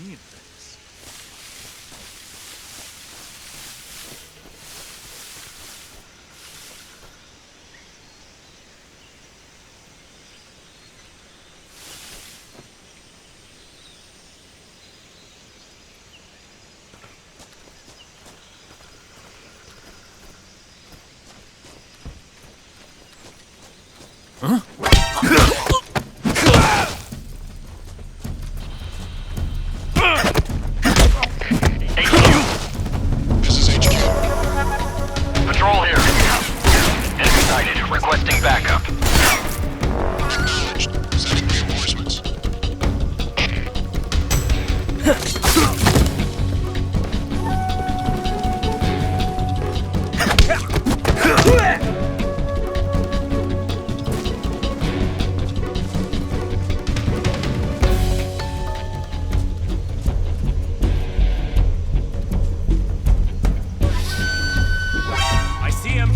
Seeing things. Huh? Patrol here. Enemy sighted. Requesting backup. Acknowledged. Sending reinforcements. I see him.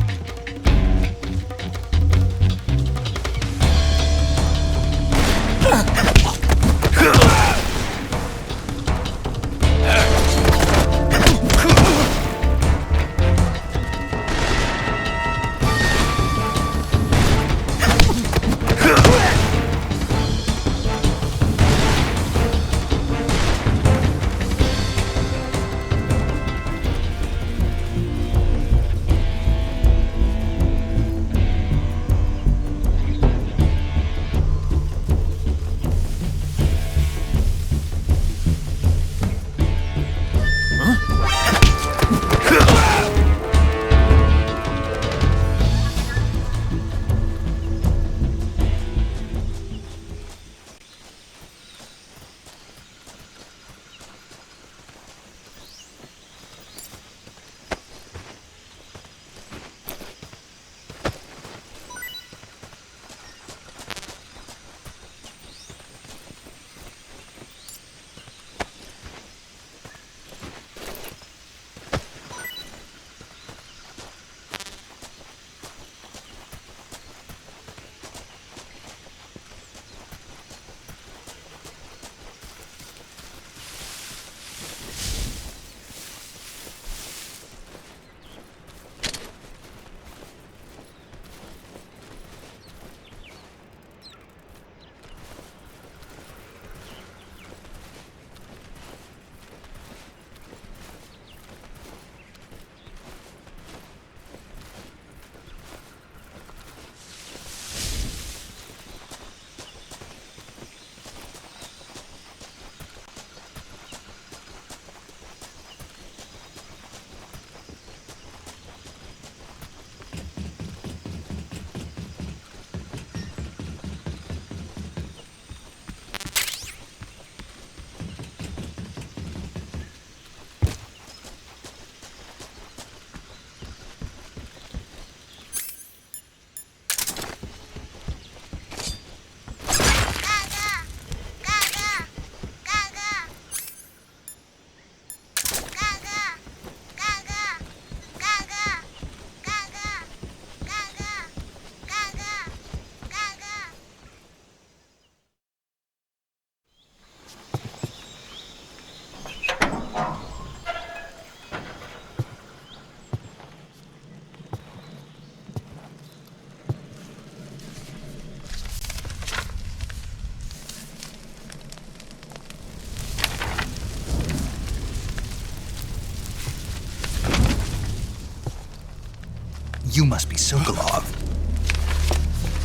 You must be Sokolov.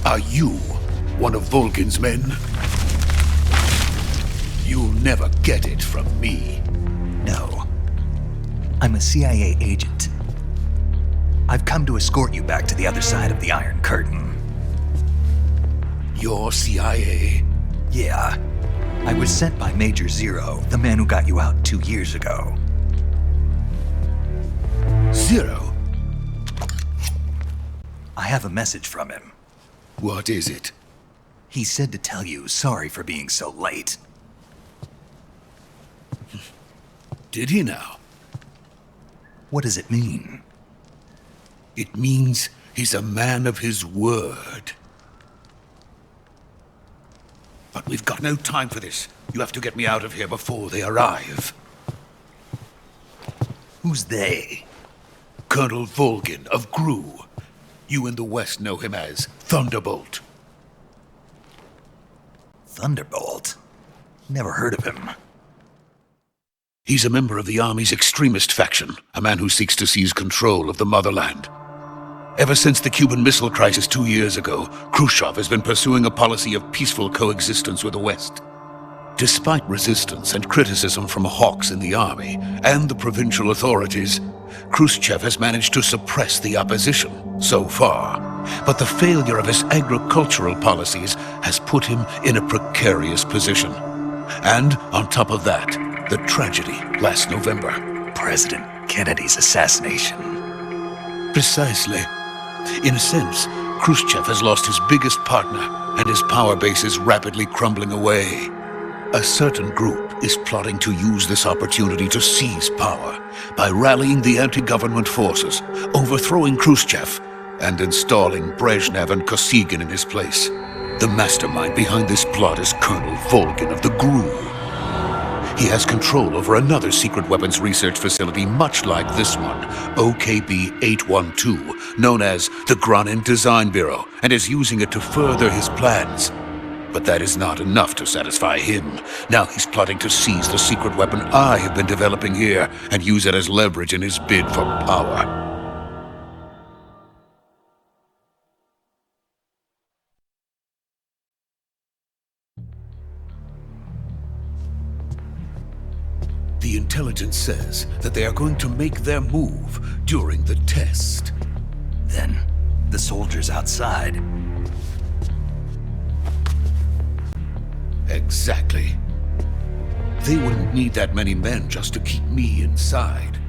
Are you one of Volgin's men? You'll never get it from me. No. I'm a CIA agent. I've come to escort you back to the other side of the Iron Curtain. You're CIA? Yeah. I was sent by Major Zero, the man who got you out 2 years ago. Zero? I have a message from him. What is it? He said to tell you sorry for being so late. Did he now? What does it mean? It means he's a man of his word. But we've got no time for this. You have to get me out of here before they arrive. Who's they? Colonel Volgin of GRU. You in the West know him as Thunderbolt. Thunderbolt? Never heard of him. He's a member of the Army's extremist faction, a man who seeks to seize control of the motherland. Ever since the Cuban Missile Crisis 2 years ago, Khrushchev has been pursuing a policy of peaceful coexistence with the West. Despite resistance and criticism from hawks in the army and the provincial authorities, Khrushchev has managed to suppress the opposition so far. But the failure of his agricultural policies has put him in a precarious position. And on top of that, the tragedy last November. President Kennedy's assassination. Precisely. In a sense, Khrushchev has lost his biggest partner, and his power base is rapidly crumbling away. A certain group is plotting to use this opportunity to seize power by rallying the anti-government forces, overthrowing Khrushchev, and installing Brezhnev and Kosygin in his place. The mastermind behind this plot is Colonel Volgin of the GRU. He has control over another secret weapons research facility much like this one, OKB-812, known as the Granin Design Bureau, and is using it to further his plans. But that is not enough to satisfy him. Now he's plotting to seize the secret weapon I have been developing here and use it as leverage in his bid for power. The intelligence says that they are going to make their move during the test. Then, the soldiers outside. Exactly. They wouldn't need that many men just to keep me inside.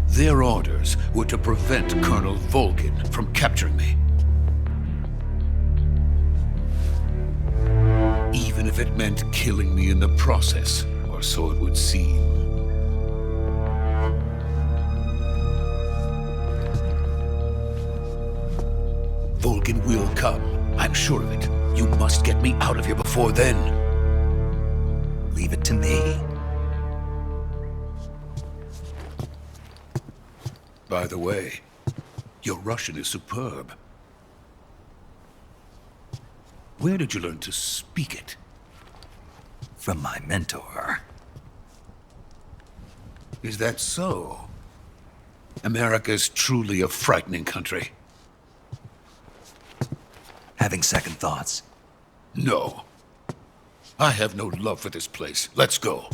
Their orders were to prevent Colonel Volgin from capturing me. Even if it meant killing me in the process, or so it would seem. Volgin will come. I'm sure of it. You must get me out of here before then. Leave it to me. By the way, your Russian is superb. Where did you learn to speak it? From my mentor. Is that so? America is truly a frightening country. Having second thoughts. No. I have no love for this place. Let's go.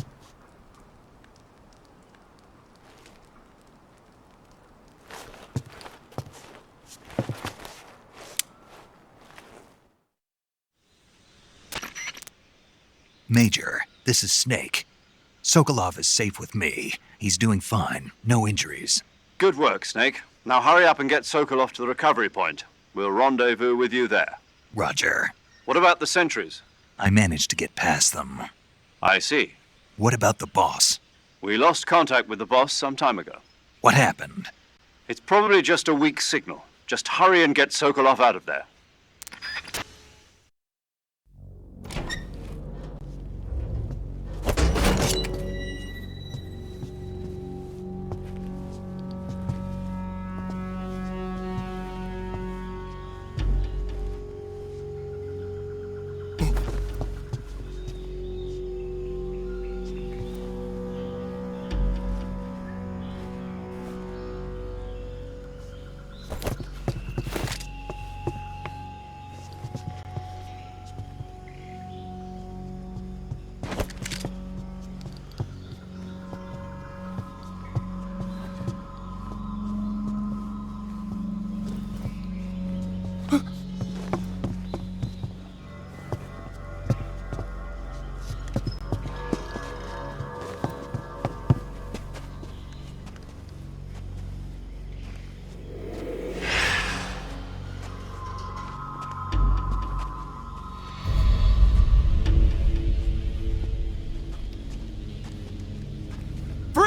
Major, this is Snake. Sokolov is safe with me. He's doing fine. No injuries. Good work, Snake. Now hurry up and get Sokolov to the recovery point. We'll rendezvous with you there. Roger. What about the sentries? I managed to get past them. I see. What about the boss? We lost contact with the boss some time ago. What happened? It's probably just a weak signal. Just hurry and get Sokolov out of there.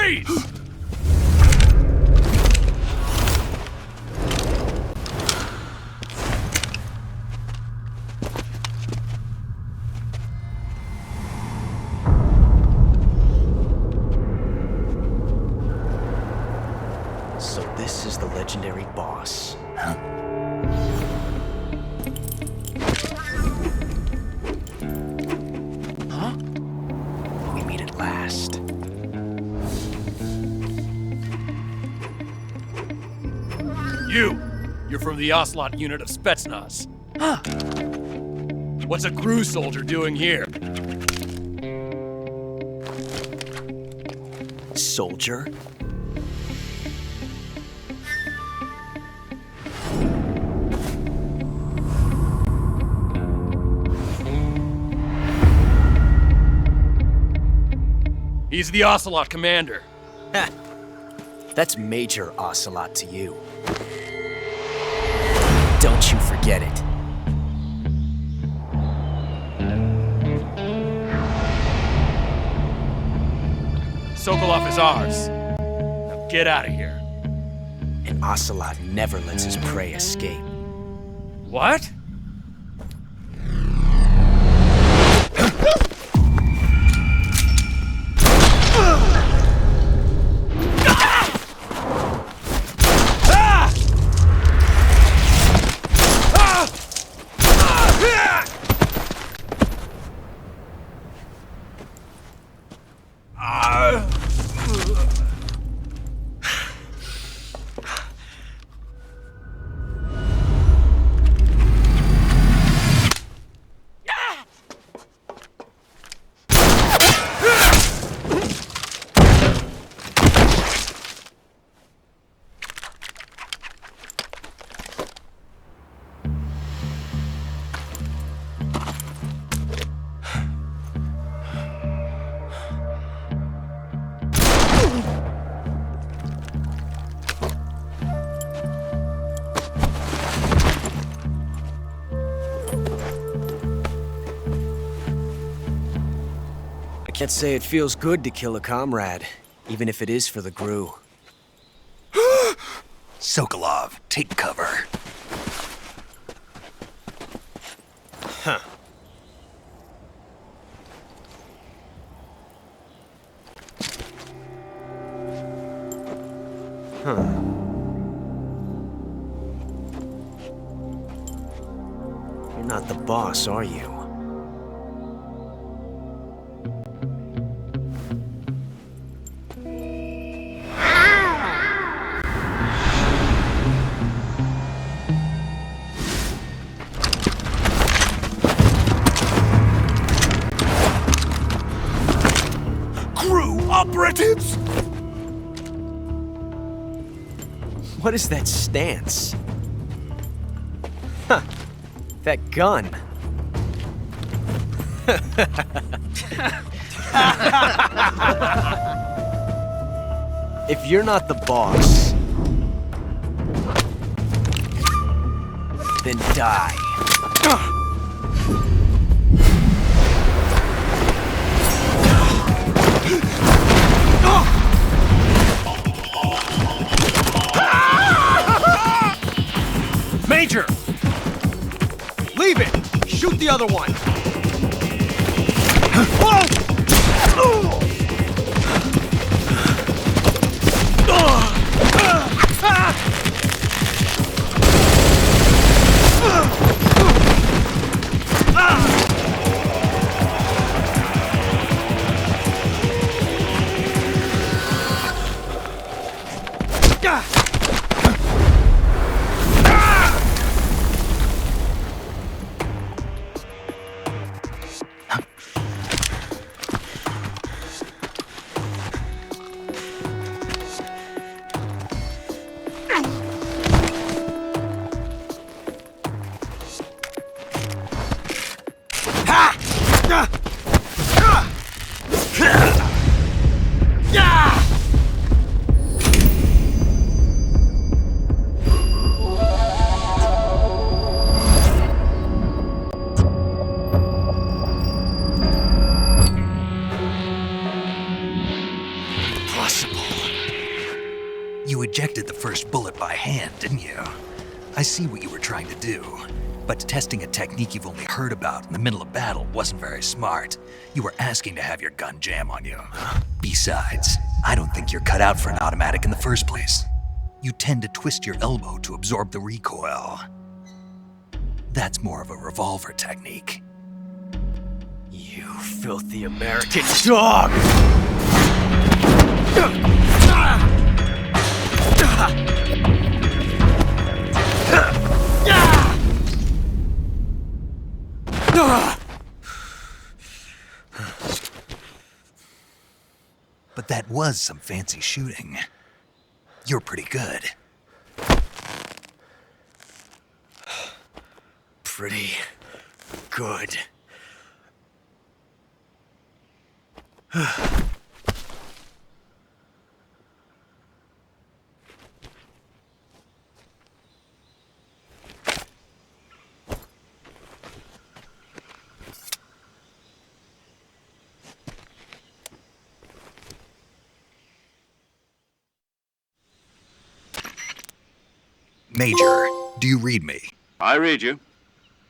Freeze! So this is the legendary boss. Huh? We meet at last. You're from the Ocelot unit of Spetsnaz. Huh. What's a crew soldier doing here? Soldier? He's the Ocelot commander. Ha! That's Major Ocelot to you. Don't you forget it. Sokolov is ours. Now get out of here. And Ocelot never lets his prey escape. What? I can't say it feels good to kill a comrade, even if it is for the GRU. Sokolov, take cover. Huh. You're not the boss, are you? Operatives! What is that stance? Huh. That gun. If you're not the boss, then die. Major! Leave it! Shoot the other one! did the first bullet by hand, didn't you? I see what you were trying to do. But testing a technique you've only heard about in the middle of battle wasn't very smart. You were asking to have your gun jam on you. Besides, I don't think you're cut out for an automatic in the first place. You tend to twist your elbow to absorb the recoil. That's more of a revolver technique. You filthy American dog! But that was some fancy shooting. You're pretty good. Pretty good. Major, do you read me? I read you.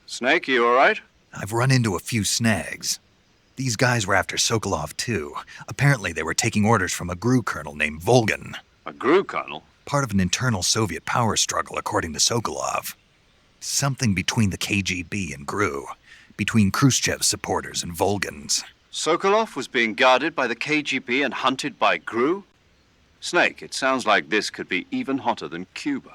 Snake, you all right? I've run into a few snags. These guys were after Sokolov too. Apparently they were taking orders from a GRU colonel named Volgan. A GRU colonel? Part of an internal Soviet power struggle, according to Sokolov. Something between the KGB and GRU. Between Khrushchev's supporters and Volgan's. Sokolov was being guarded by the KGB and hunted by GRU? Snake, it sounds like this could be even hotter than Cuba.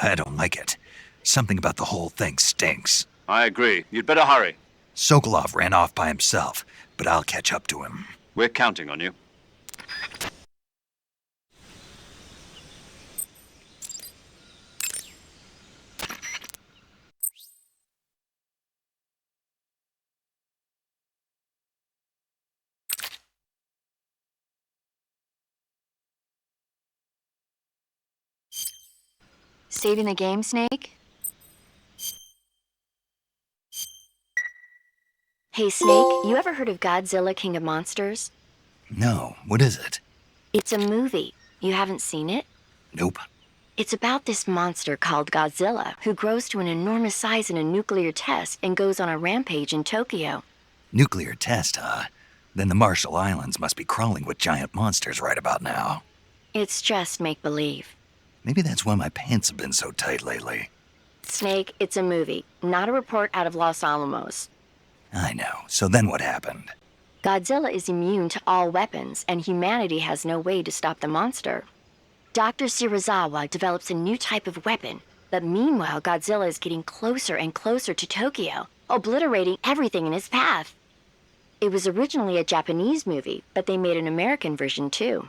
I don't like it. Something about the whole thing stinks. I agree. You'd better hurry. Sokolov ran off by himself, but I'll catch up to him. We're counting on you. Saving the game, Snake? Hey, Snake, you ever heard of Godzilla, King of Monsters? No, what is it? It's a movie. You haven't seen it? Nope. It's about this monster called Godzilla, who grows to an enormous size in a nuclear test and goes on a rampage in Tokyo. Nuclear test, huh? Then the Marshall Islands must be crawling with giant monsters right about now. It's just make-believe. Maybe that's why my pants have been so tight lately. Snake, it's a movie, not a report out of Los Alamos. I know. So then what happened? Godzilla is immune to all weapons, and humanity has no way to stop the monster. Dr. Shirazawa develops a new type of weapon, but meanwhile Godzilla is getting closer and closer to Tokyo, obliterating everything in his path. It was originally a Japanese movie, but they made an American version too.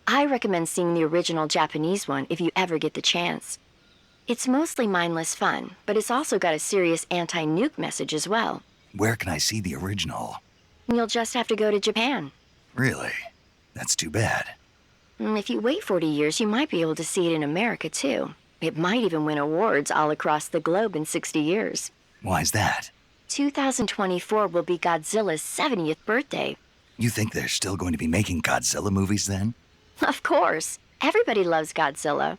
I recommend seeing the original Japanese one if you ever get the chance. It's mostly mindless fun, but it's also got a serious anti-nuke message as well. Where can I see the original? You'll just have to go to Japan. Really? That's too bad. If you wait 40 years, you might be able to see it in America too. It might even win awards all across the globe in 60 years. Why's that? 2024 will be Godzilla's 70th birthday. You think they're still going to be making Godzilla movies then? Of course. Everybody loves Godzilla.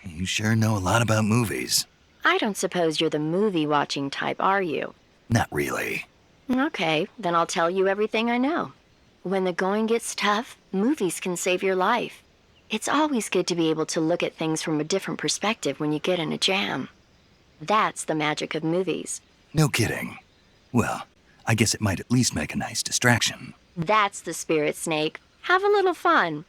You sure know a lot about movies. I don't suppose you're the movie-watching type, are you? Not really. Okay, then I'll tell you everything I know. When the going gets tough, movies can save your life. It's always good to be able to look at things from a different perspective when you get in a jam. That's the magic of movies. No kidding. Well, I guess it might at least make a nice distraction. That's the spirit, Snake. Have a little fun.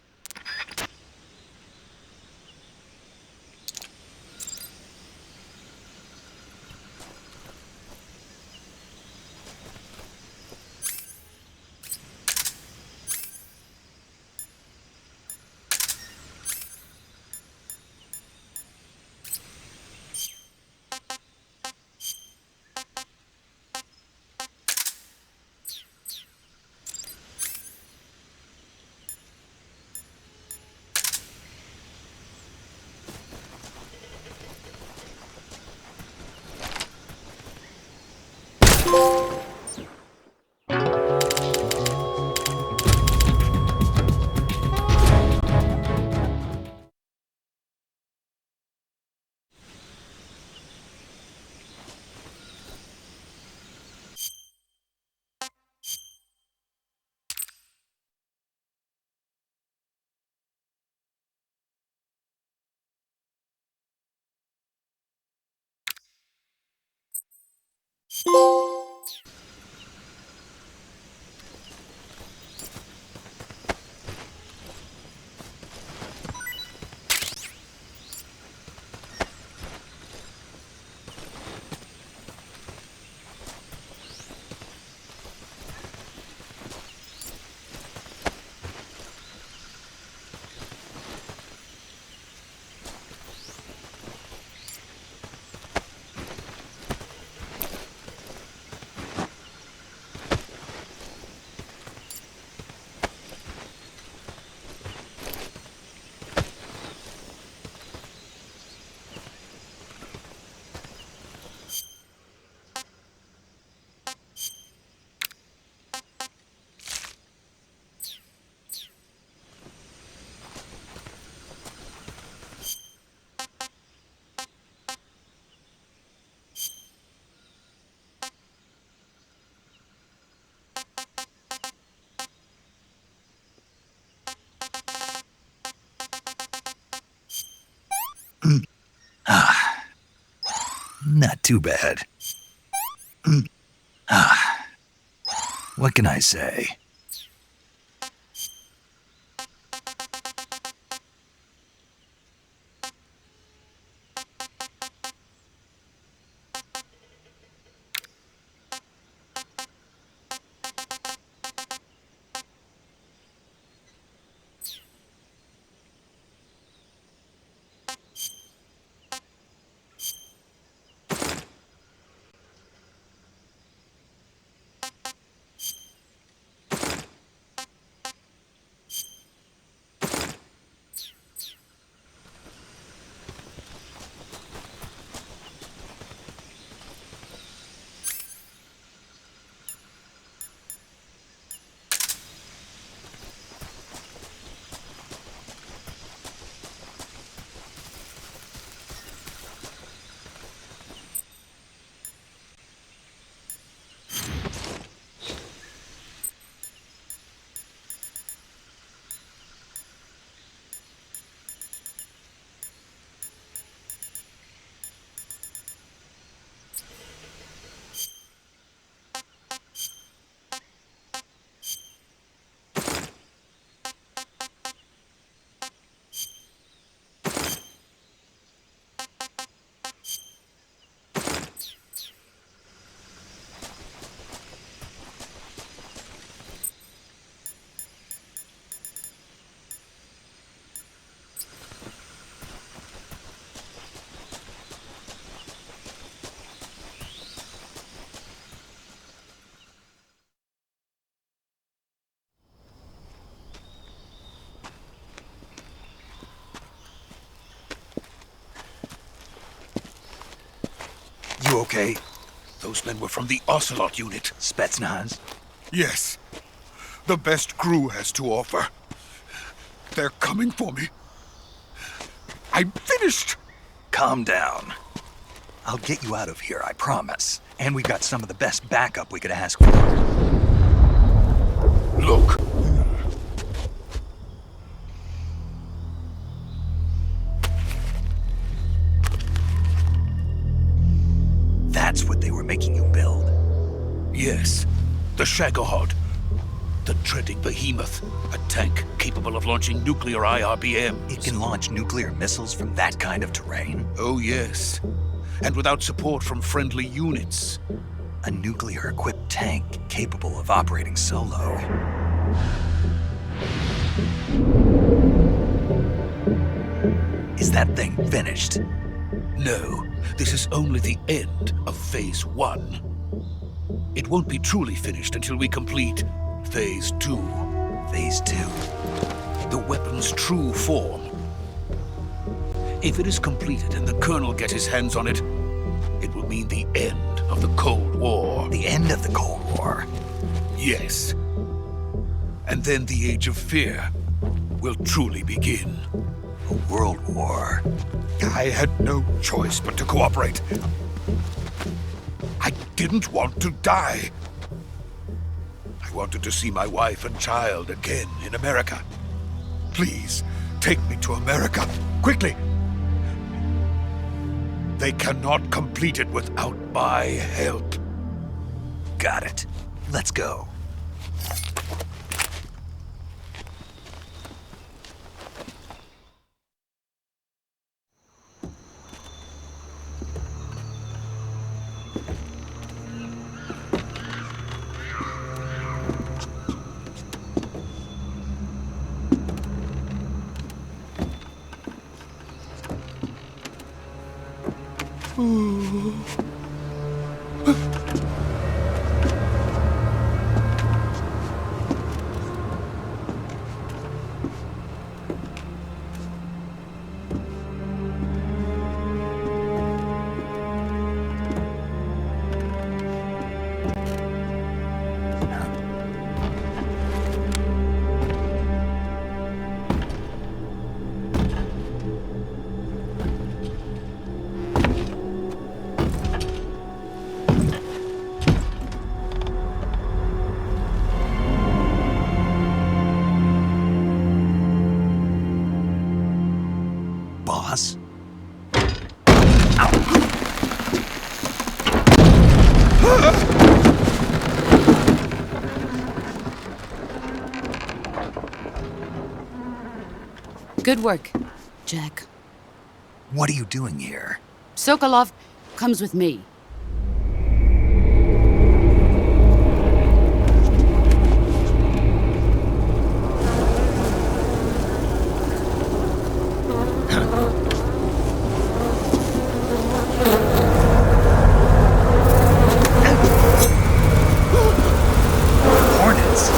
Not too bad. What can I say? You okay? Those men were from the Ocelot unit. Spetsnaz? Yes. The best crew has to offer. They're coming for me. I'm finished! Calm down. I'll get you out of here, I promise. And we've got some of the best backup we could ask for. Look. That's what they were making you build? Yes. The Shagohod. The dreading behemoth. A tank capable of launching nuclear IRBMs. It can launch nuclear missiles from that kind of terrain? Oh, yes. And without support from friendly units. A nuclear-equipped tank capable of operating solo. Is that thing finished? No, this is only the end of Phase 1. It won't be truly finished until we complete Phase 2. Phase 2? The weapon's true form. If it is completed and the Colonel gets his hands on it, it will mean the end of the Cold War. The end of the Cold War? Yes. And then the Age of Fear will truly begin. A world war? I had no choice but to cooperate. I didn't want to die. I wanted to see my wife and child again in America. Please, take me to America, quickly. They cannot complete it without my help. Got it. Let's go. Good work, Jack. What are you doing here? Sokolov comes with me. Hornets?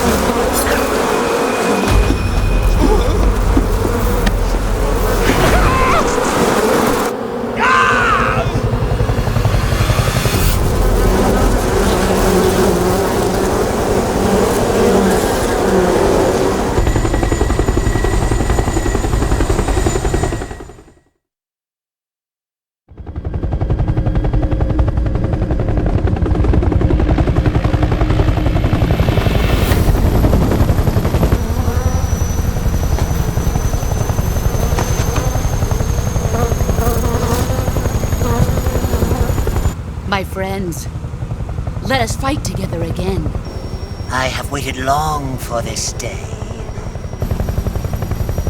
My friends, let us fight together again. I have waited long for this day.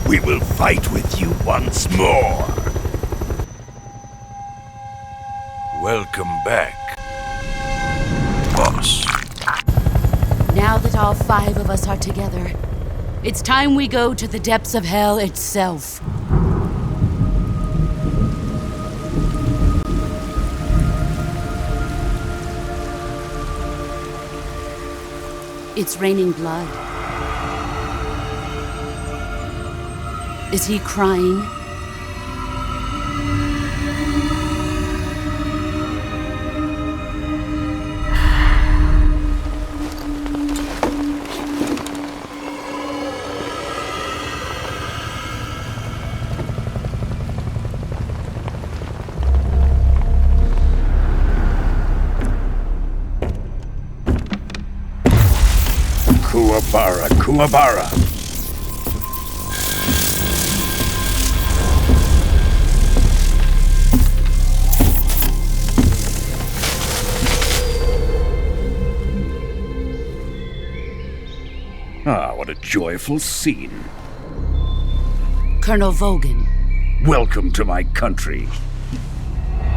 We will fight with you once more. Welcome back, boss. Now that all 5 of us are together, it's time we go to the depths of hell itself. It's raining blood. Is he crying? Kuwabara, Kuwabara. Ah, what a joyful scene. Colonel Vogan. Welcome to my country.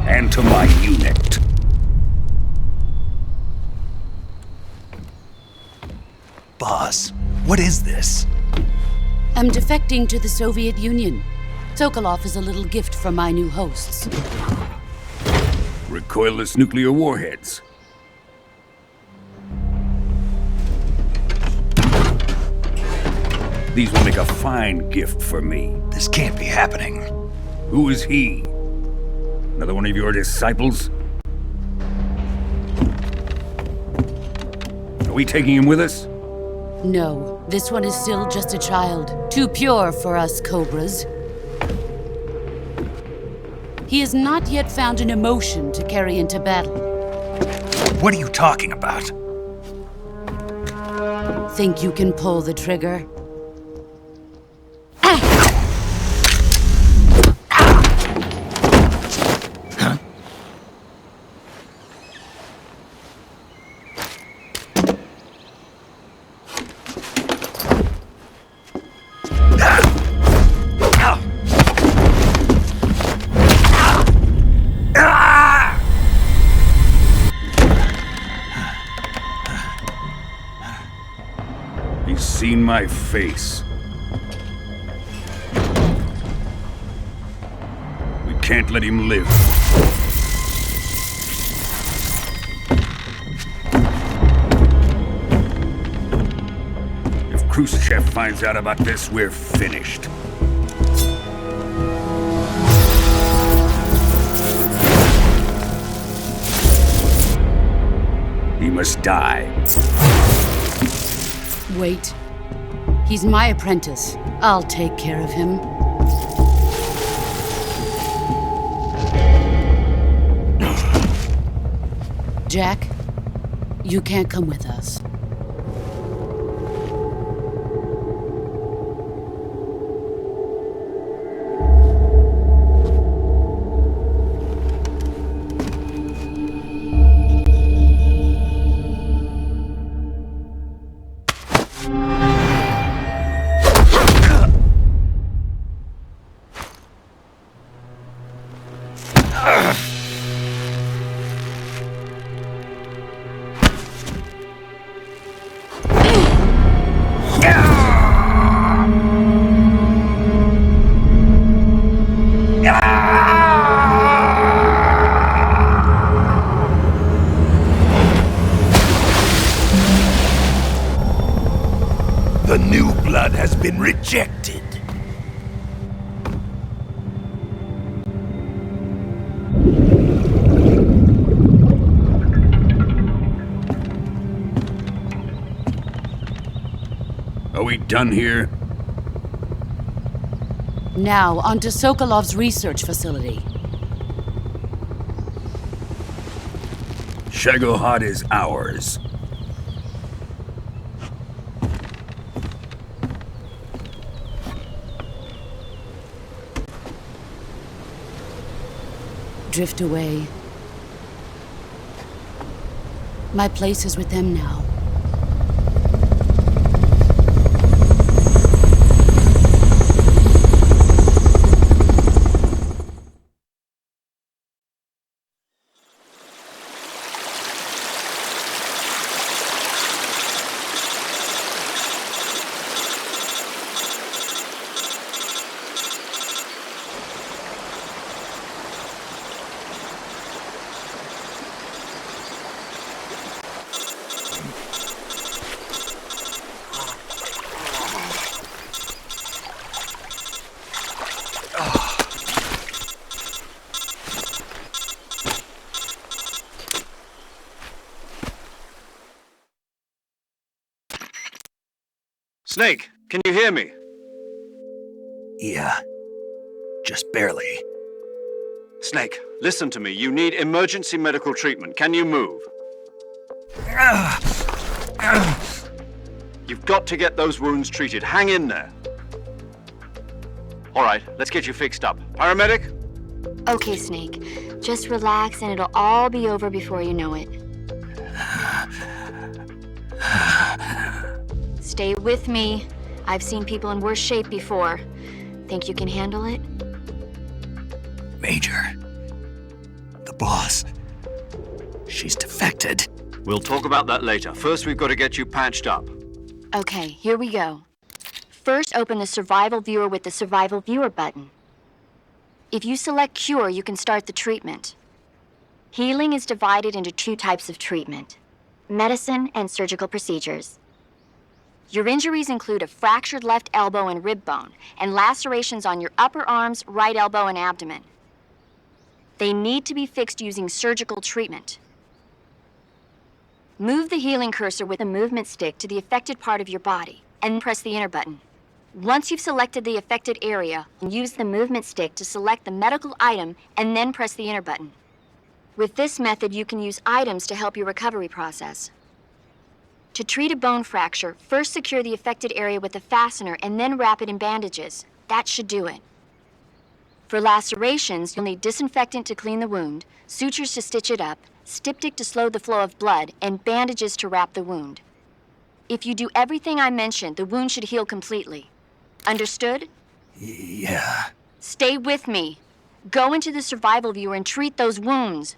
And to my unit. Boss, what is this? I'm defecting to the Soviet Union. Sokolov is a little gift from my new hosts. Recoilless nuclear warheads. These will make a fine gift for me. This can't be happening. Who is he? Another one of your disciples? Are we taking him with us? No, this one is still just a child. Too pure for us Cobras. He has not yet found an emotion to carry into battle. What are you talking about? Think you can pull the trigger? He's seen my face. We can't let him live. If Khrushchev finds out about this, we're finished. He must die. Wait. He's my apprentice. I'll take care of him. Jack, you can't come with us. The new blood has been rejected. Are we done here? Now, on to Sokolov's research facility. Shagohod is ours. Drift away. My place is with them now. Snake, can you hear me? Yeah. Just barely. Snake, listen to me. You need emergency medical treatment. Can you move? You've got to get those wounds treated. Hang in there. All right, let's get you fixed up. Paramedic? Okay, Snake. Just relax and it'll all be over before you know it. Stay with me. I've seen people in worse shape before. Think you can handle it? Major. The boss. She's defected. We'll talk about that later. First, we've got to get you patched up. Okay, here we go. First, open the Survival Viewer with the Survival Viewer button. If you select Cure, you can start the treatment. Healing is divided into two types of treatment: medicine and surgical procedures. Your injuries include a fractured left elbow and rib bone, and lacerations on your upper arms, right elbow, and abdomen. They need to be fixed using surgical treatment. Move the healing cursor with the movement stick to the affected part of your body, and press the enter button. Once you've selected the affected area, use the movement stick to select the medical item, and then press the enter button. With this method, you can use items to help your recovery process. To treat a bone fracture, first secure the affected area with a fastener and then wrap it in bandages. That should do it. For lacerations, you'll need disinfectant to clean the wound, sutures to stitch it up, styptic to slow the flow of blood, and bandages to wrap the wound. If you do everything I mentioned, the wound should heal completely. Understood? Yeah. Stay with me. Go into the Survival Viewer and treat those wounds.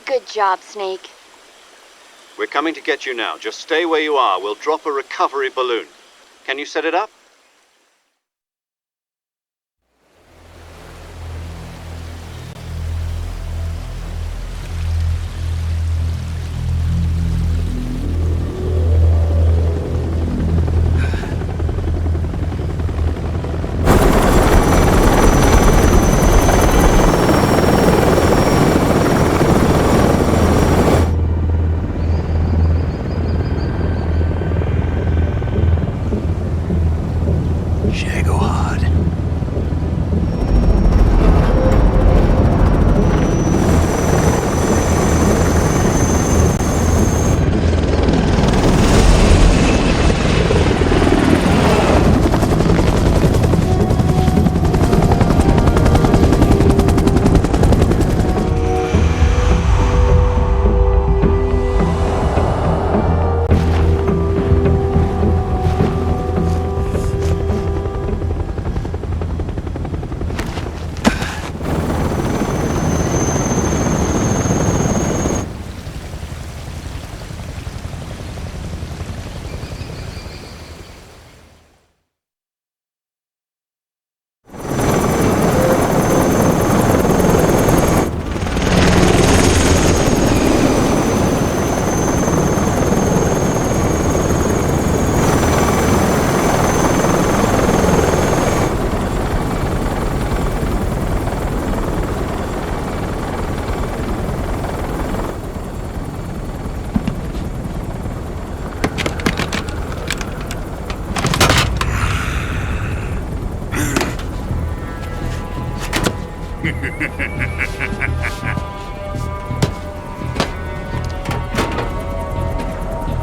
Good job, Snake. We're coming to get you now. Just stay where you are. We'll drop a recovery balloon. Can you set it up?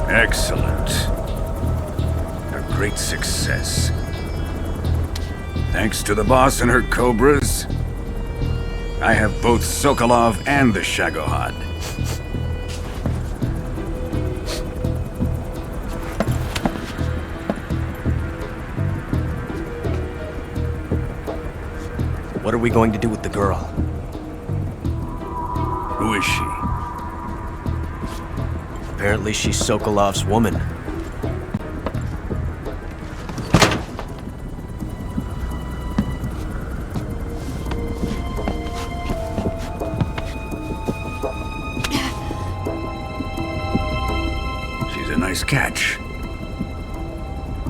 Excellent. A great success. Thanks to the boss and her cobras, I have both Sokolov and the Shagohod. What are we going to do with the girl? Who is she? Apparently she's Sokolov's woman. She's a nice catch.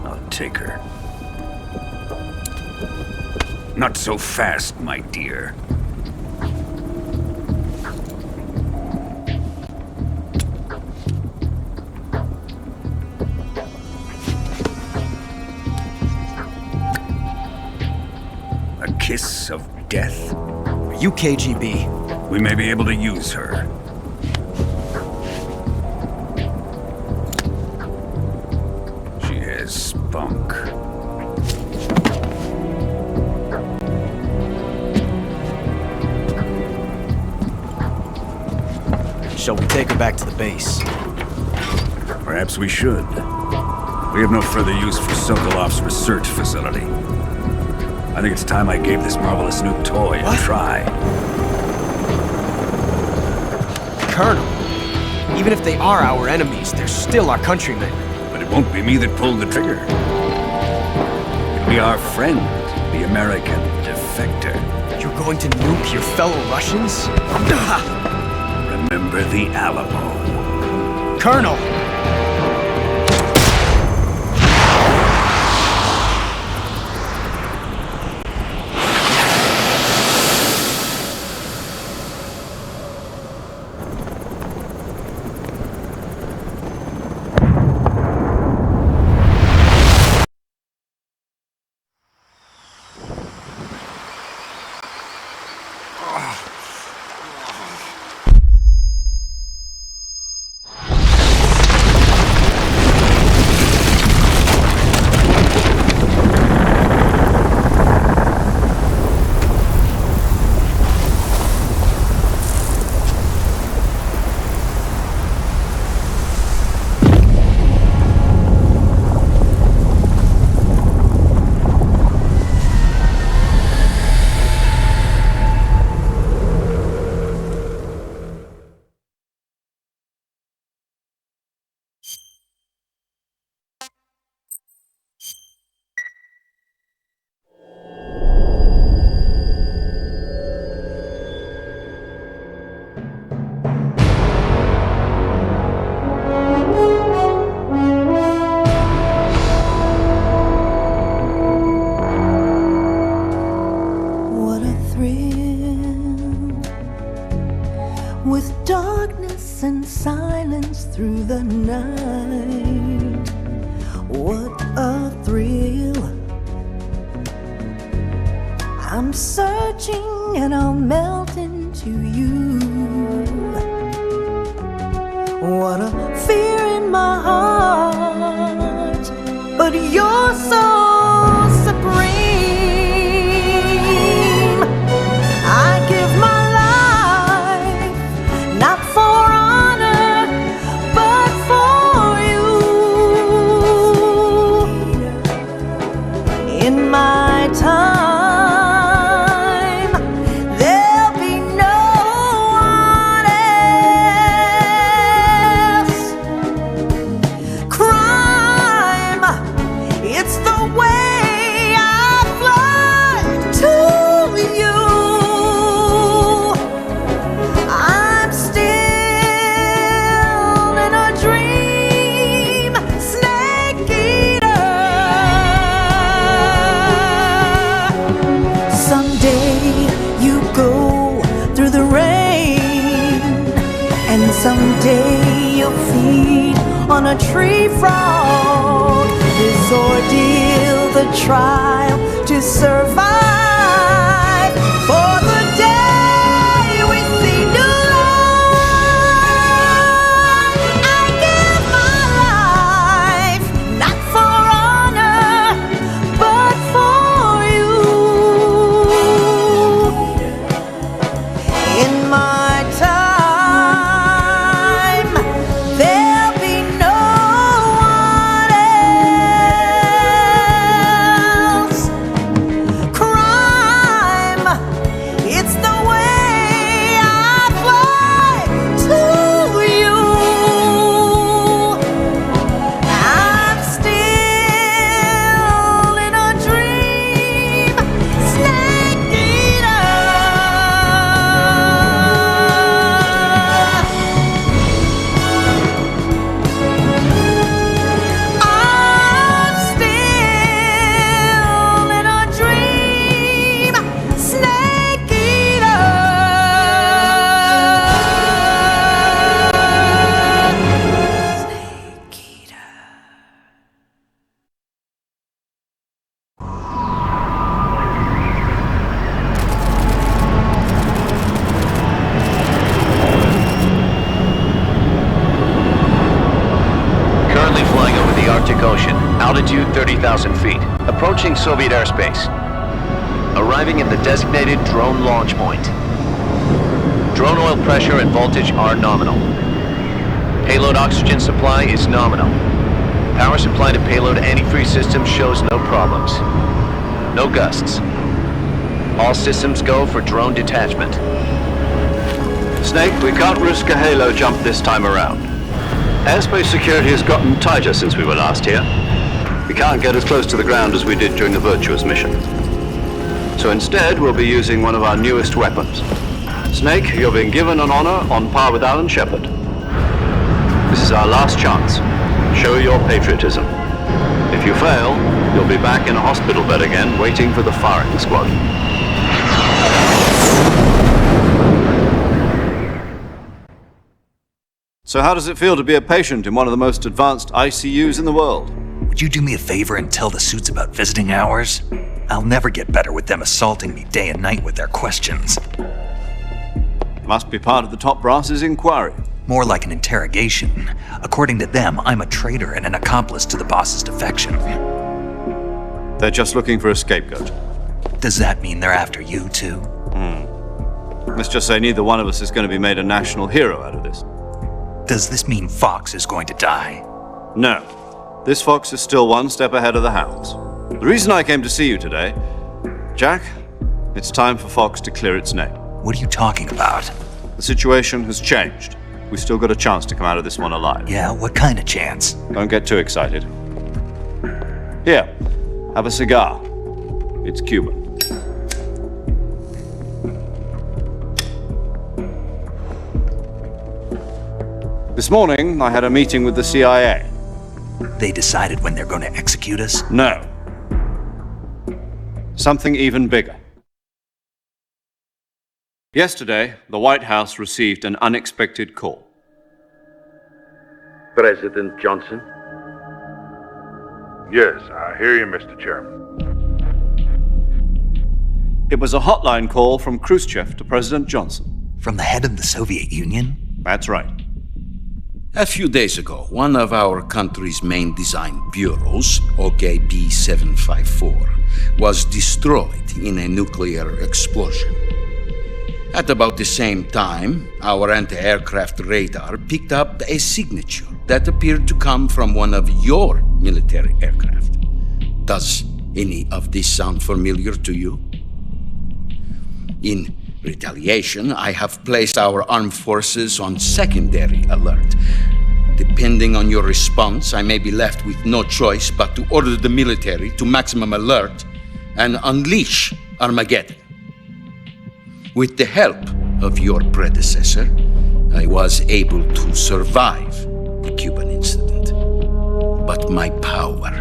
I'll take her. Not so fast, my dear. A kiss of death? Are you KGB? We may be able to use her. She has spunk. Shall we take her back to the base? Perhaps we should. We have no further use for Sokolov's research facility. I think it's time I gave this marvelous new toy a try. Colonel, even if they are our enemies, they're still our countrymen. But it won't be me that pulled the trigger. It'll be our friend, the American defector. You're going to nuke your fellow Russians? Remember the Alamo. Colonel! I'm searching and I'll melt into you. What a fear in my heart, but you're so supreme. I give my life, not for honor, but for you. In my time, there'll be no one else. Crime, it's the way I fly to you. I'm still in a dream, snake eater. Someday you go through the rain, and someday you'll feed on a tree frog. This ordeal, the trial to survive, for the day we see new light. I give my life, not for honor, but for you. In my time, there'll be no one else. Crime, it's the way I fly to you. I'm still in a dream, snake eater. I'm still in a dream, snake eater. Snake eater. Currently flying over the Arctic Ocean, altitude 30,000 feet, approaching Soviet airspace. Arriving at the designated drone launch point. Drone oil pressure and voltage are nominal. Payload oxygen supply is nominal. Power supply to payload antifreeze system shows no problems. No gusts. All systems go for drone detachment. Snake, we can't risk a halo jump this time around. Airspace security has gotten tighter since we were last here. We can't get as close to the ground as we did during the Virtuous mission. So instead, we'll be using one of our newest weapons. Snake, you're being given an honor on par with Alan Shepard. This is our last chance. Show your patriotism. If you fail, you'll be back in a hospital bed again, waiting for the firing squad. So how does it feel to be a patient in one of the most advanced ICUs in the world? Would you do me a favor and tell the suits about visiting hours? I'll never get better with them assaulting me day and night with their questions. Must be part of the top brass's inquiry. More like an interrogation. According to them, I'm a traitor and an accomplice to the boss's defection. They're just looking for a scapegoat. Does that mean they're after you, too? Let's just say neither one of us is going to be made a national hero out of this. Does this mean Fox is going to die? No. This fox is still one step ahead of the hounds. The reason I came to see you today, Jack, it's time for Fox to clear its name. What are you talking about? The situation has changed. We've still got a chance to come out of this one alive. Yeah, what kind of chance? Don't get too excited. Here, have a cigar. It's Cuban. This morning, I had a meeting with the CIA. They decided when they're going to execute us? No. Something even bigger. Yesterday, the White House received an unexpected call. President Johnson? Yes, I hear you, Mr. Chairman. It was a hotline call from Khrushchev to President Johnson. From the head of the Soviet Union? That's right. A few days ago, one of our country's main design bureaus, OKB 754, was destroyed in a nuclear explosion. At about the same time, our anti-aircraft radar picked up a signature that appeared to come from one of your military aircraft. Does any of this sound familiar to you? In retaliation, I have placed our armed forces on secondary alert. Depending on your response, I may be left with no choice but to order the military to maximum alert and unleash Armageddon. With the help of your predecessor, I was able to survive the Cuban incident. But my power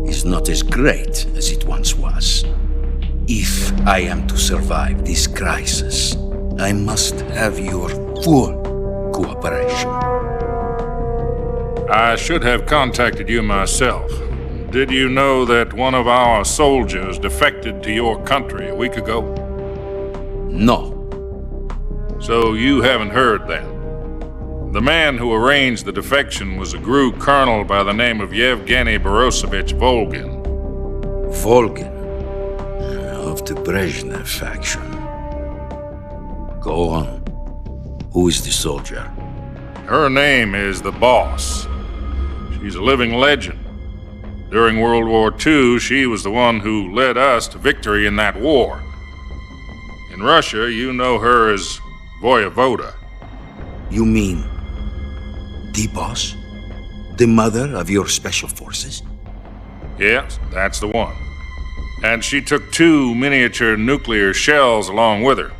is not as great as it once was. If I am to survive this crisis, I must have your full cooperation. I should have contacted you myself. Did you know that one of our soldiers defected to your country a week ago? No. So you haven't heard then. The man who arranged the defection was a GRU colonel by the name of Yevgeny Borosovich Volgin. Volgin? Of the Brezhnev faction. Go on. Who is the soldier? Her name is the Boss. She's a living legend. During World War II, she was the one who led us to victory in that war. In Russia, you know her as Voyevoda. You mean the boss? The mother of your special forces? Yes, that's the one. And she took 2 miniature nuclear shells along with her.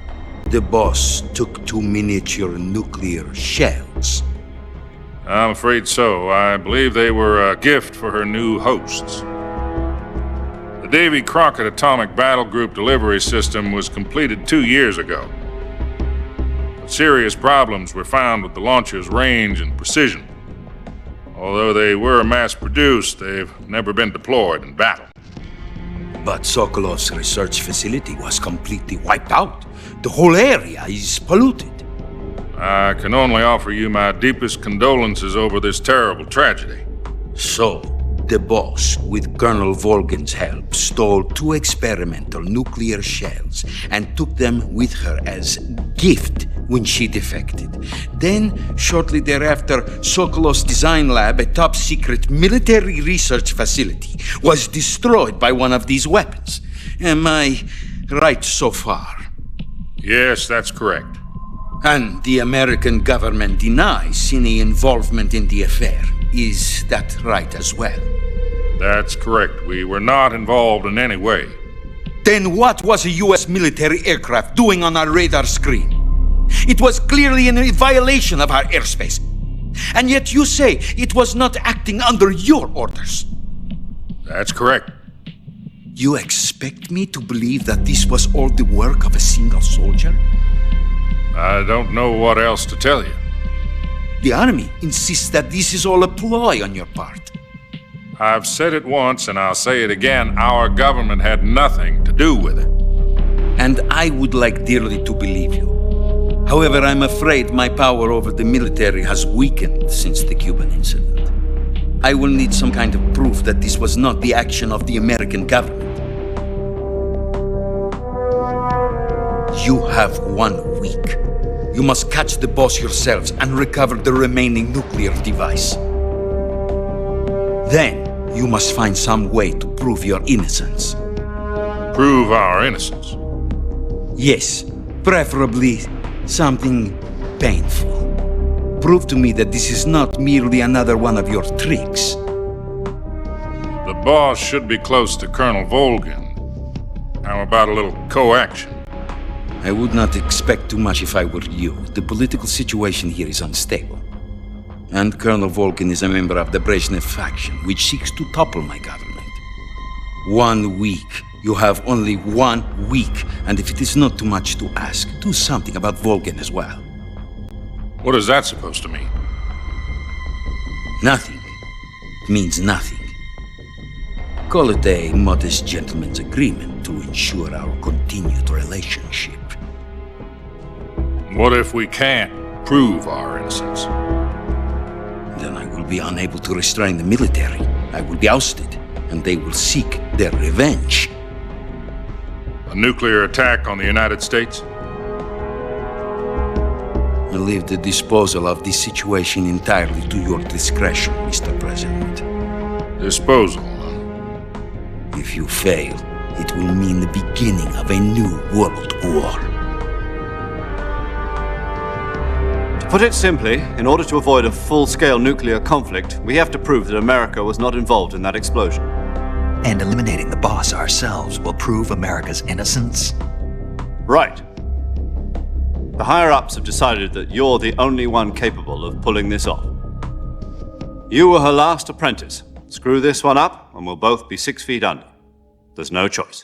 The boss took 2 miniature nuclear shells. I'm afraid so. I believe they were a gift for her new hosts. The Davy Crockett Atomic Battle Group delivery system was completed 2 years ago. But serious problems were found with the launcher's range and precision. Although they were mass-produced, they've never been deployed in battle. But Sokolov's research facility was completely wiped out. The whole area is polluted. I can only offer you my deepest condolences over this terrible tragedy. So, the boss, with Colonel Volgin's help, stole 2 experimental nuclear shells and took them with her as gift when she defected. Then, shortly thereafter, Sokolov's design lab, a top-secret military research facility, was destroyed by one of these weapons. Am I right so far? Yes, that's correct. And the American government denies any involvement in the affair. Is that right as well? That's correct. We were not involved in any way. Then what was a U.S. military aircraft doing on our radar screen? It was clearly in violation of our airspace. And yet you say it was not acting under your orders. That's correct. You expect me to believe that this was all the work of a single soldier? I don't know what else to tell you. The army insists that this is all a ploy on your part. I've said it once and I'll say it again. Our government had nothing to do with it. And I would like dearly to believe you. However, I'm afraid my power over the military has weakened since the Cuban incident. I will need some kind of proof that this was not the action of the American government. You have 1 week. You must catch the boss yourselves and recover the remaining nuclear device. Then, you must find some way to prove your innocence. Prove our innocence? Yes, preferably something painful. Prove to me that this is not merely another one of your tricks. The boss should be close to Colonel Volgin. How about a little co-action? I would not expect too much if I were you. The political situation here is unstable. And Colonel Volgin is a member of the Brezhnev faction, which seeks to topple my government. 1 week. You have only 1 week, and if it is not too much to ask, do something about Volgin as well. What is that supposed to mean? Nothing. It means nothing. Call it a modest gentleman's agreement to ensure our continued relationship. What if we can't prove our innocence? Then I will be unable to restrain the military. I will be ousted, and they will seek their revenge. A nuclear attack on the United States? I leave the disposal of this situation entirely to your discretion, Mr. President. Disposal? If you fail, it will mean the beginning of a new world war. To put it simply, in order to avoid a full-scale nuclear conflict, we have to prove that America was not involved in that explosion. And eliminating the boss ourselves will prove America's innocence? Right. The higher-ups have decided that you're the only one capable of pulling this off. You were her last apprentice. Screw this one up, and we'll both be 6 feet under. There's no choice.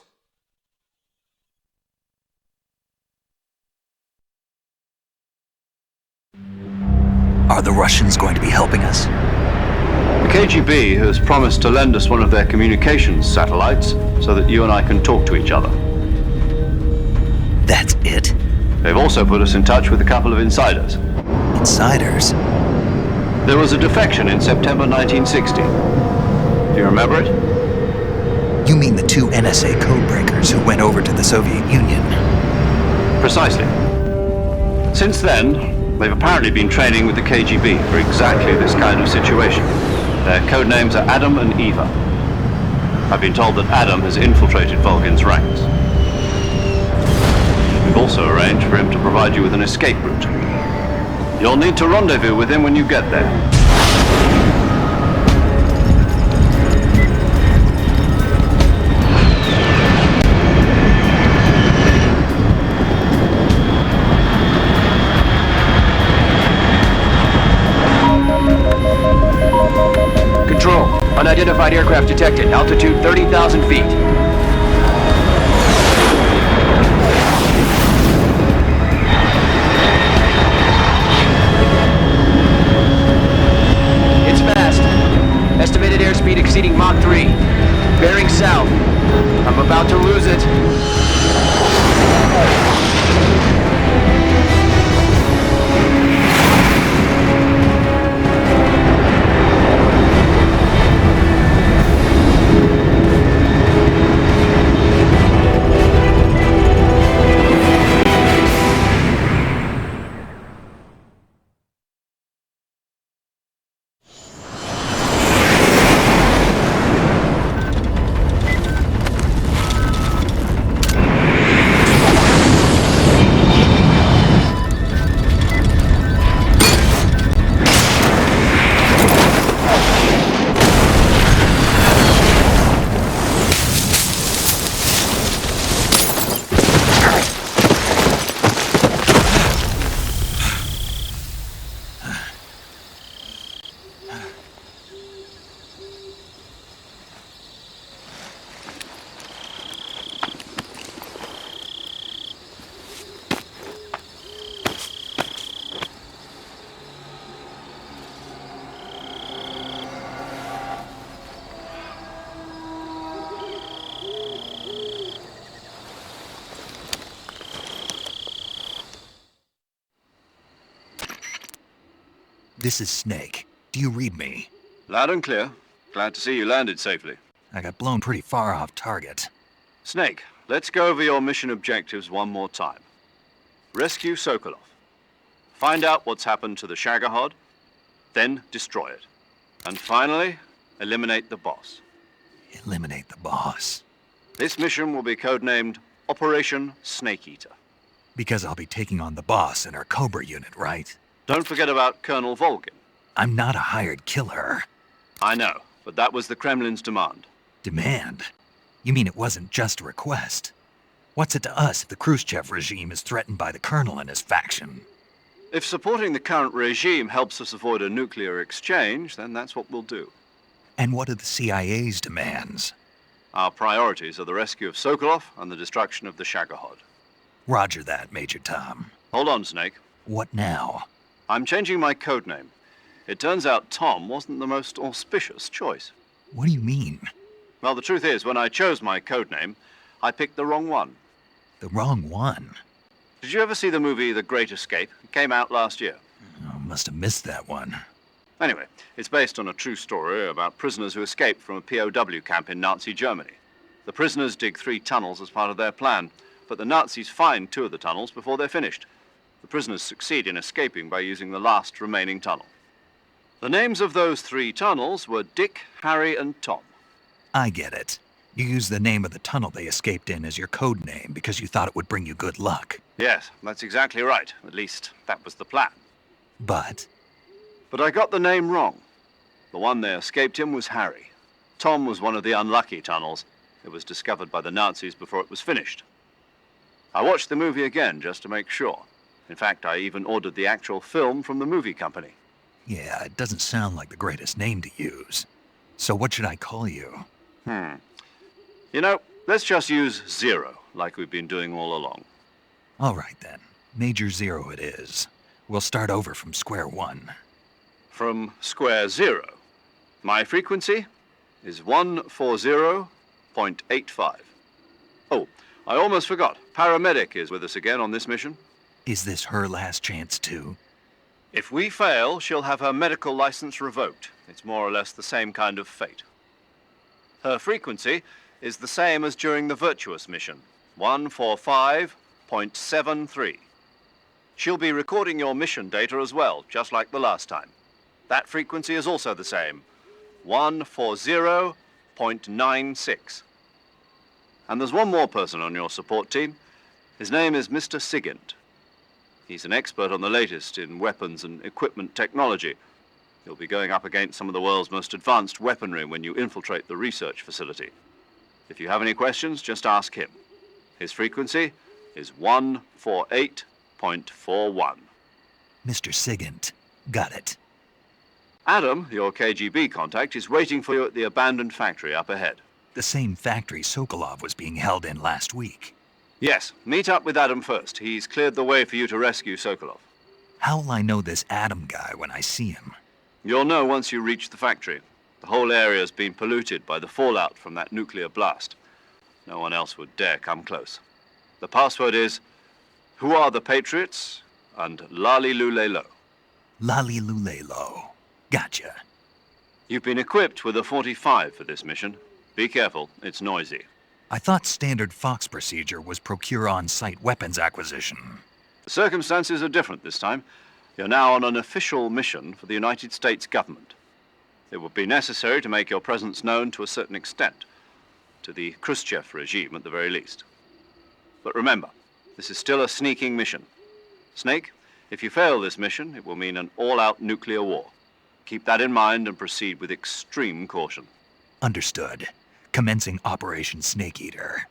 Are the Russians going to be helping us? The KGB has promised to lend us one of their communications satellites so that you and I can talk to each other. That's it? They've also put us in touch with a couple of insiders. Insiders? There was a defection in September 1960. Do you remember it? You mean the 2 NSA codebreakers who went over to the Soviet Union? Precisely. Since then, they've apparently been training with the KGB for exactly this kind of situation. Their code names are Adam and Eva. I've been told that Adam has infiltrated Volgin's ranks. We've also arranged for him to provide you with an escape route. You'll need to rendezvous with him when you get there. Control. Unidentified aircraft detected. Altitude 30,000 feet. It's fast. Estimated airspeed exceeding Mach 3. Bearing south. I'm about to lose it. This is Snake. Do you read me? Loud and clear. Glad to see you landed safely. I got blown pretty far off target. Snake, let's go over your mission objectives one more time. Rescue Sokolov. Find out what's happened to the Shagohod, then destroy it. And finally, eliminate the boss. Eliminate the boss? This mission will be codenamed Operation Snake Eater. Because I'll be taking on the boss in our Cobra unit, right? Don't forget about Colonel Volgin. I'm not a hired killer. I know, but that was the Kremlin's demand. Demand? You mean it wasn't just a request? What's it to us if the Khrushchev regime is threatened by the Colonel and his faction? If supporting the current regime helps us avoid a nuclear exchange, then that's what we'll do. And what are the CIA's demands? Our priorities are the rescue of Sokolov and the destruction of the Shagohod. Roger that, Major Tom. Hold on, Snake. What now? I'm changing my codename. It turns out Tom wasn't the most auspicious choice. What do you mean? Well, the truth is, when I chose my codename, I picked the wrong one. The wrong one? Did you ever see the movie The Great Escape? It came out last year. Oh, must have missed that one. Anyway, it's based on a true story about prisoners who escaped from a POW camp in Nazi Germany. The prisoners dig 3 tunnels as part of their plan, but the Nazis find 2 of the tunnels before they're finished. The prisoners succeed in escaping by using the last remaining tunnel. The names of those 3 tunnels were Dick, Harry, and Tom. I get it. You used the name of the tunnel they escaped in as your code name because you thought it would bring you good luck. Yes, that's exactly right. At least, that was the plan. But I got the name wrong. The one they escaped in was Harry. Tom was one of the unlucky tunnels. It was discovered by the Nazis before it was finished. I watched the movie again just to make sure. In fact, I even ordered the actual film from the movie company. yeah, it doesn't sound like the greatest name to use. So what should I call you? You know, let's just use Zero, like we've been doing all along. All right then. Major Zero it is. We'll start over from square one. From square 0. My frequency is 140.85. Oh, I almost forgot. Paramedic is with us again on this mission. Is this her last chance too? If we fail, she'll have her medical license revoked. It's more or less the same kind of fate. Her frequency is the same as during the Virtuous mission, 145.73. She'll be recording your mission data as well, just like the last time. That frequency is also the same, 140.96. And there's one more person on your support team. His name is Mr. Sigint. He's an expert on the latest in weapons and equipment technology. You'll be going up against some of the world's most advanced weaponry when you infiltrate the research facility. If you have any questions, just ask him. His frequency is 148.41. Mr. Sigint. Got it. Adam, your KGB contact, is waiting for you at the abandoned factory up ahead. The same factory Sokolov was being held in last week. Yes, meet up with Adam first. He's cleared the way for you to rescue Sokolov. How will I know this Adam guy when I see him? You'll know once you reach the factory. The whole area's been polluted by the fallout from that nuclear blast. No one else would dare come close. The password is, "Who are the Patriots?" and "Lali Lule Lo." Lali Lule Lo. Gotcha. You've been equipped with a 45 for this mission. Be careful, it's noisy. I thought standard Fox procedure was procure on-site weapons acquisition. The circumstances are different this time. You're now on an official mission for the United States government. It would be necessary to make your presence known to a certain extent, to the Khrushchev regime at the very least. But remember, this is still a sneaking mission. Snake, if you fail this mission, it will mean an all-out nuclear war. Keep that in mind and proceed with extreme caution. Understood. Commencing Operation Snake Eater.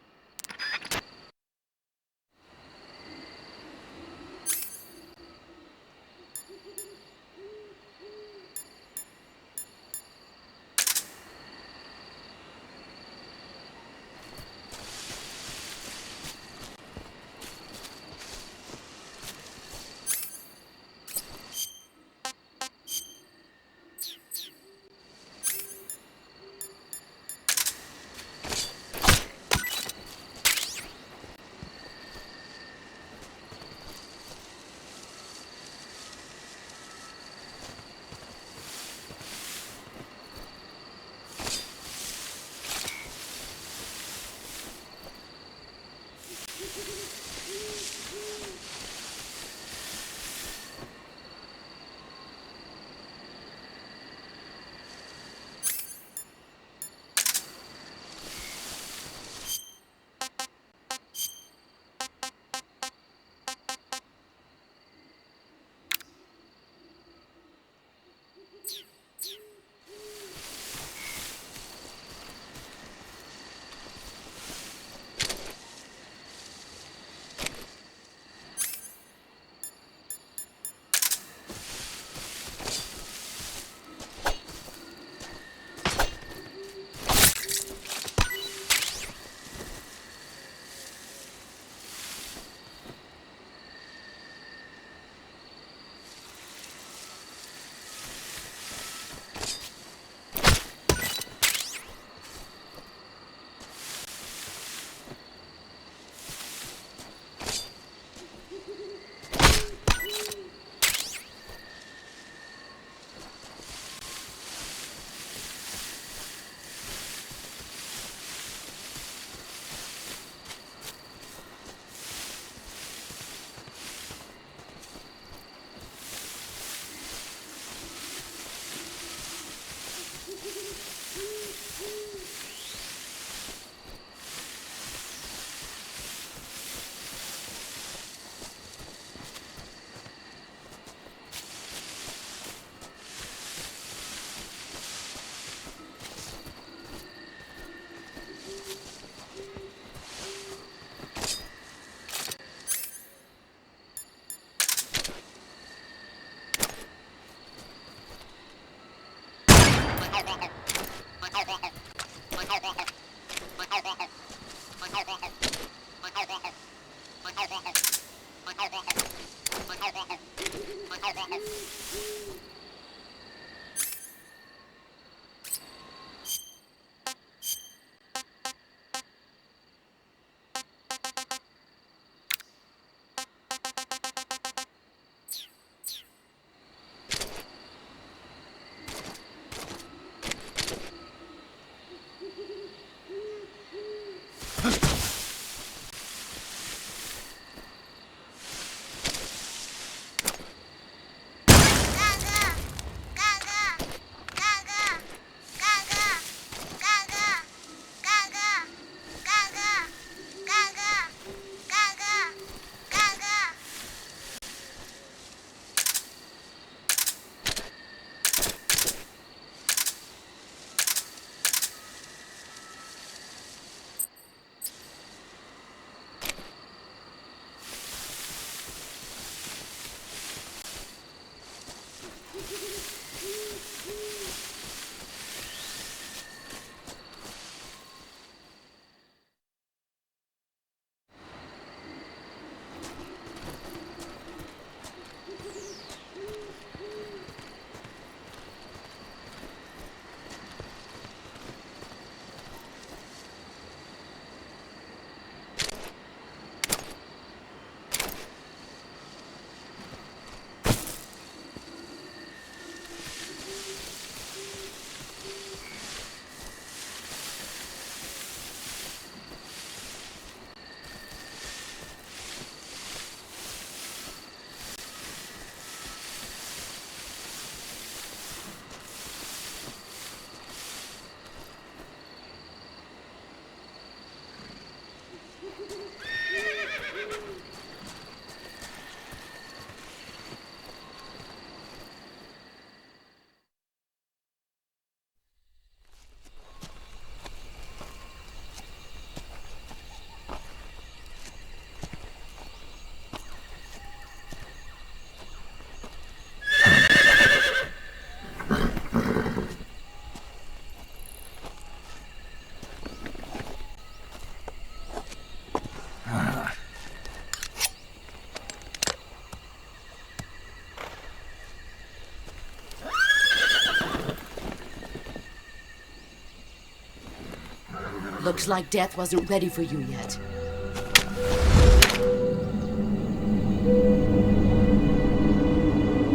Looks like death wasn't ready for you yet.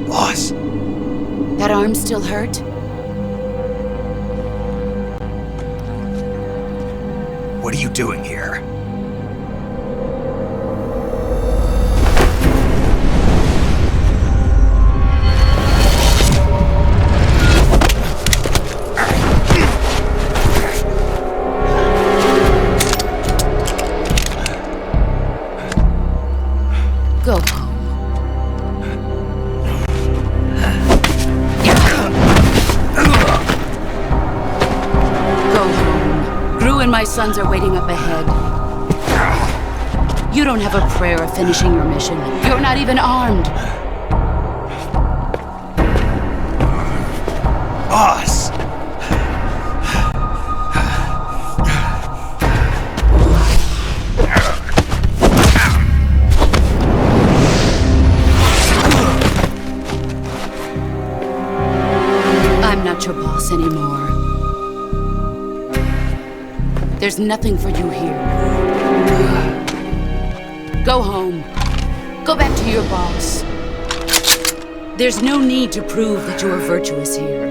Boss! That arm still hurt? What are you doing here? Go home. Go home. Gru and my sons are waiting up ahead. You don't have a prayer of finishing your mission. You're not even armed. Boss! I'm not your boss anymore. There's nothing for you here. Go home. Go back to your boss. There's no need to prove that you are virtuous here.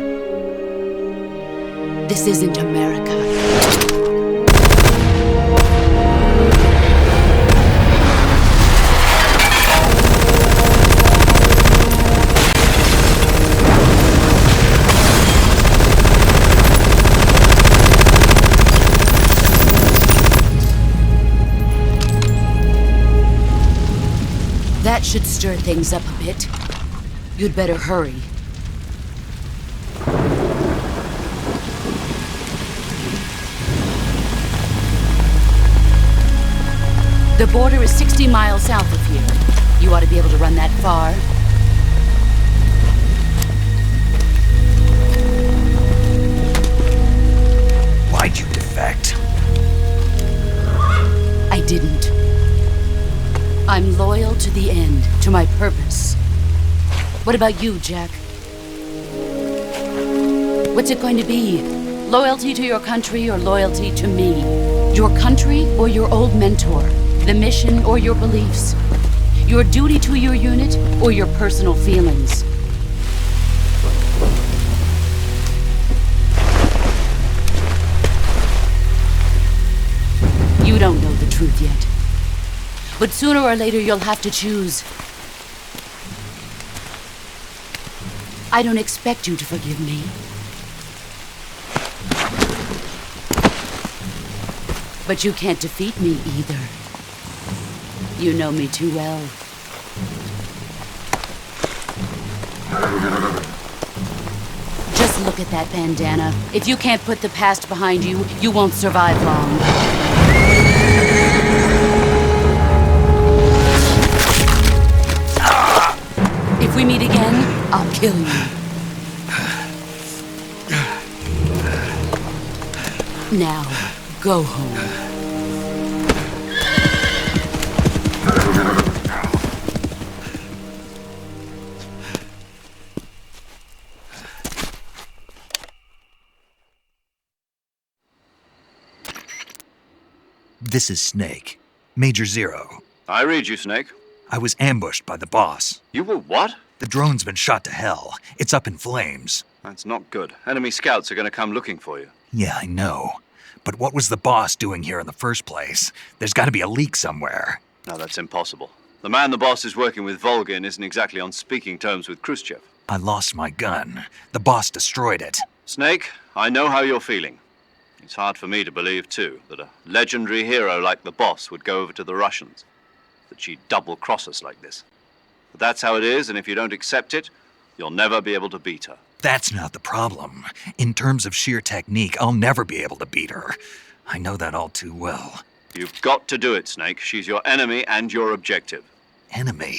This isn't America. That should stir things up a bit. You'd better hurry. The border is 60 miles south of here. You ought to be able to run that far. Why'd you defect? I didn't. I'm loyal to the end, to my purpose. What about you, Jack? What's it going to be? Loyalty to your country or loyalty to me? Your country or your old mentor? The mission or your beliefs? Your duty to your unit or your personal feelings? You You don't know the truth yet. But sooner or later you'll have to choose. I don't expect you to forgive me. But you can't defeat me either. You know me too well. Just look at that bandana. If you can't put the past behind you, you won't survive long. If we meet again, I'll kill you. Now, go home. This is Snake. Major Zero. I read you, Snake. I was ambushed by the boss. You were what? The drone's been shot to hell. It's up in flames. That's not good. Enemy scouts are going to come looking for you. Yeah, I know. But what was the boss doing here in the first place? There's got to be a leak somewhere. No, that's impossible. The man the boss is working with, Volgin, isn't exactly on speaking terms with Khrushchev. I lost my gun. The boss destroyed it. Snake, I know how you're feeling. It's hard for me to believe, too, that a legendary hero like the boss would go over to the Russians. That she'd double-cross us like this. But that's how it is, and if you don't accept it, you'll never be able to beat her. That's not the problem. In terms of sheer technique, I'll never be able to beat her. I know that all too well. You've got to do it, Snake. She's your enemy and your objective. Enemy?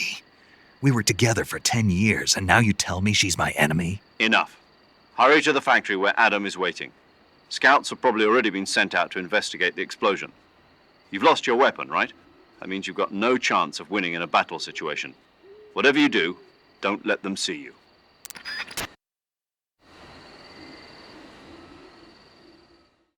We were together for 10 years, and now you tell me she's my enemy? Enough. Hurry to the factory where Adam is waiting. Scouts have probably already been sent out to investigate the explosion. You've lost your weapon, right? That means you've got no chance of winning in a battle situation. Whatever you do, don't let them see you.